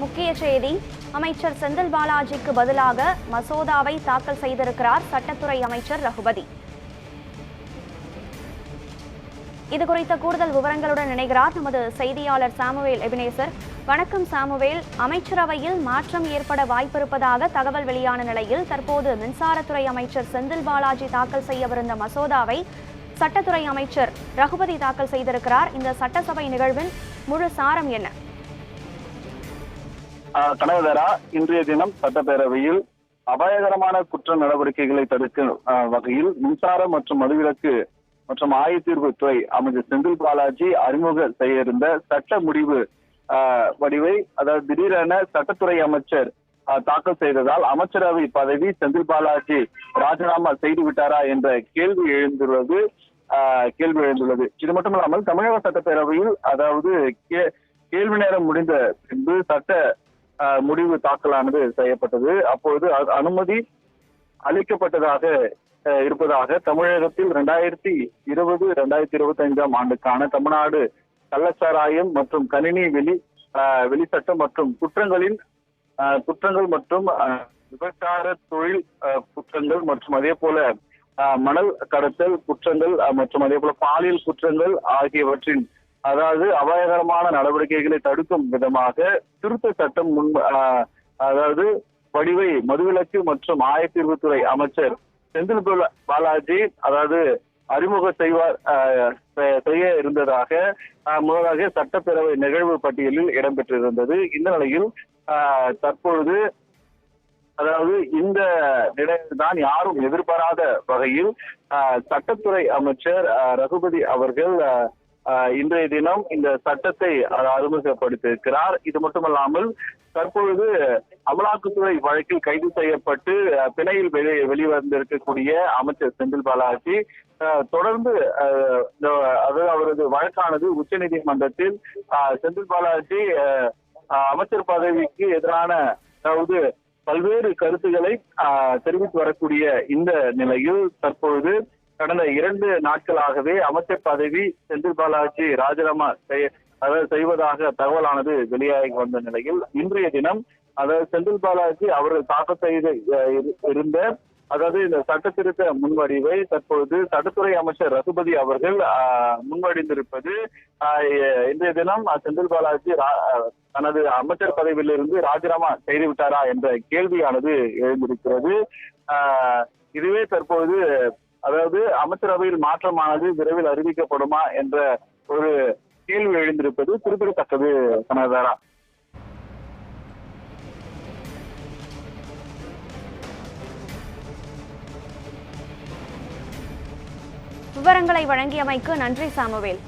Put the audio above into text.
முக்கிய செய்தி. அமைச்சர் செந்தில் பாலாஜிக்கு பதிலாக மசோதாவை தாக்கல் செய்திருக்கிறார் சட்டத்துறை அமைச்சர் ரகுபதி. இது குறித்த கூடுதல் விவரங்களுடன் இணைகிறார் நமது செய்தியாளர் சாமுவேல் எபினேசர். வணக்கம் சாமுவேல். அமைச்சரவையில் மாற்றம் ஏற்பட வாய்ப்பிருப்பதாக தகவல் வெளியான நிலையில் தற்போது மின்சாரத்துறை அமைச்சர் செந்தில் பாலாஜி தாக்கல் செய்யவிருந்த மசோதாவை சட்டத்துறை அமைச்சர் ரகுபதி தாக்கல் செய்திருக்கிறார். இந்த சட்டசபை நிகழ்வின் முழு சாரம் என்ன? கனகதரா, இன்றைய தினம் சட்டப்பேரவையில் அபாயகரமான குற்ற நடவடிக்கைகளை தடுக்கும் வகையில் மின்சார மற்றும் மதுவிலக்கு மற்றும் ஆயத்தீர்வு துறை அமைச்சர் செந்தில் பாலாஜி அறிமுக செய்ய இருந்த சட்ட முடிவு வடிவை, அதாவது திடீரென சட்டத்துறை அமைச்சர் தாக்கல் செய்ததால் அமைச்சரவை பதவி செந்தில் பாலாஜி ராஜினாமா செய்து விட்டாரா என்ற கேள்வி எழுந்துள்ளது. இது மட்டுமல்லாமல் தமிழக சட்டப்பேரவையில் அதாவது கேள்வி நேரம் முடிந்த பின்பு சட்ட முடிவு தாக்கலானது செய்யப்பட்டது. அப்பொழுது அனுமதி அளிக்கப்பட்டதாக இருப்பதாக தமிழகத்தில் 2020-2025 ஆண்டுக்கான தமிழ்நாடு கள்ளச்சாராயம் மற்றும் கணினி வெளிச்சட்டம் மற்றும் குற்றங்கள் மற்றும் விபச்சார தொழில் குற்றங்கள் மற்றும் அதே போல மணல் கடத்தல் குற்றங்கள் மற்றும் அதே போல பாலியல் குற்றங்கள் ஆகியவற்றின் அதாவது அபாயகரமான நடவடிக்கைகளை தடுக்கும் விதமாக திருத்த சட்டம் அதாவது வடிவை மதுவிலக்கு மற்றும் ஆயத்தீர்வுத்துறை அமைச்சர் செந்தில் பாலாஜி அதாவது அறிமுக செய்ய இருந்ததாக முன்னதாக சட்டப்பேரவை நிகழ்வு பட்டியலில் இடம்பெற்றிருந்தது. இந்த நிலையில் தற்பொழுது அதாவது இந்த நிலையில்தான் யாரும் எதிர்பாராத வகையில் சட்டத்துறை அமைச்சர் ரகுபதி அவர்கள் இன்றைய தினம் இந்த சட்டத்தை அறிமுகப்படுத்தியிருக்கிறார். இது மட்டுமல்லாமல் தற்பொழுது அமலாக்கத்துறை வழக்கில் கைது செய்யப்பட்டு பிணையில் வெளிவந்திருக்கக்கூடிய அமைச்சர் செந்தில் பாலாஜி தொடர்ந்து அவரது வழக்கானது உச்ச நீதிமன்றத்தில் செந்தில் பாலாஜி அமைச்சர் பதவிக்கு எதிரான அதாவது பல்வேறு கருத்துக்களை தெரிவித்து வரக்கூடிய இந்த நிலையில் தற்பொழுது கடந்த 2 நாட்களாகவே அமைச்சர் பதவி செந்தில் பாலாஜி ராஜினாமா செய்வதாக தகவலானது வெளியாகி வந்த நிலையில் இன்றைய தினம் அதாவது செந்தில் பாலாஜி அவர்கள் தாக்கல் செய்து இருந்த அதாவது இந்த சட்ட திருத்த முன்வடிவை தற்பொழுது சட்டத்துறை அமைச்சர் ரகுபதி அவர்கள் முன்வடிந்திருப்பது இன்றைய தினம் செந்தில் பாலாஜி தனது அமைச்சர் பதவியிலிருந்து ராஜினாமா செய்து விட்டாரா என்ற கேள்வியானது எழுந்திருக்கிறது. இதுவே தற்போது அதாவது அமைச்சரவையில் மாற்றமானது விரைவில் அறிவிக்கப்படுமா என்ற ஒரு கேள்வி எழுந்திருப்பது குறிப்பிடத்தக்கது. கனகதாரா, விவரங்களை வழங்கியமைக்கு நன்றி சாமுவேல்.